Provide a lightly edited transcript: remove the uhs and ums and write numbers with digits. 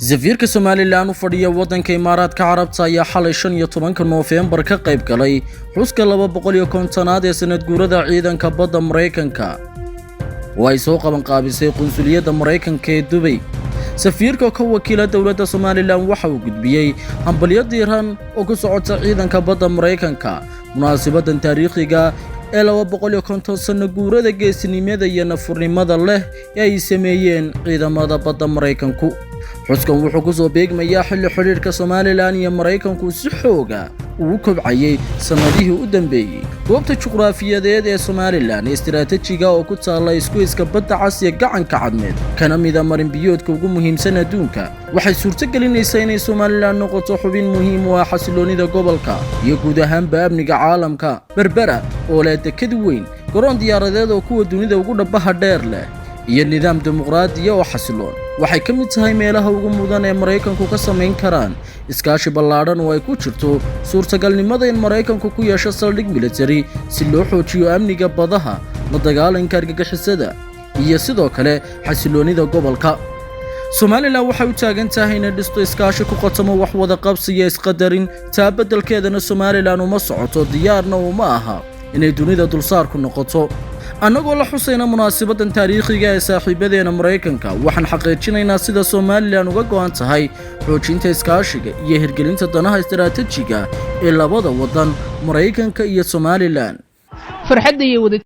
safiirka Somaliland u fadhiya wadanka Imaaraadka Carabta ayaa xalay 15 Noofembar ka qayb galay xuska 250aad ee sanad guurada ciidanka badda Mareykanka oo ay soo qaban qaabisay qunsuliyadda Mareykanka ee Dubai. safiirka ka wakiila dawladda Somaliland waxa uu gudbiyay hambalyo diiran oo ku socota ciidanka badda Mareykanka munaasabadan taariikhiga ee 250 sano guurada geesinimada iyo nafurnimada leh ee ay sameeyeen ciidamada badda Mareykanku. xuskan wuxuu ku soo beegmayaa xilli xiriirka Somaliland iyo Mareykanku si xooga uu kobcayay sanadihii u dambeeyay. goobta juqraafiyadeed ee Somaliland ee istiraatiijiga oo ku taala isku badda Cas iyo gacanka cadmeed kana mid ah marin biyoodka ugu muhiimsan adduunka waxay suurtagelinaysaa inay Somaliland noqoto xubin muhiim u ah xasiloonida gobolka iyo guud ahaanba amniga caalamka. berbera oo leh dekad weyn, garoon diyaaradeed oo kuwa dunida ugu dhabaha dheer leh iyo nidaam dimuqraadi oo xasiloon waxay ka mid tahay meelaha ugu mudan ee Mareykanku ka sameyn karaan iskaashi ballaaran oo ay ku jirto suurtagalnimada in Mareykanku ku yeesho saldhig military si loo xoojiyo amniga badaha, la dagaalanka argagixisada iyo sidoo kale xasiloonida gobolka. Somaliland waxay u taagan tahay inay dhisto iskaashi ku qotamo wax wada qabsi iyo isqadarin taa beddelkeedana Somaliland uma socoto diyaarna uma aha inay dunida dulsaar ku noqoto. annagoo la xusayna munaasabadan taariikhiga ee saaxiibadeena Mareykanka waxaan xaqiijinaynaa sida Somaliland uga go'an tahay xoojinta iskaashiga iyo hirgelinta danaha istiraatiijiga ee labada wadan Mareykanka iyo Somaliland. farxadda iyo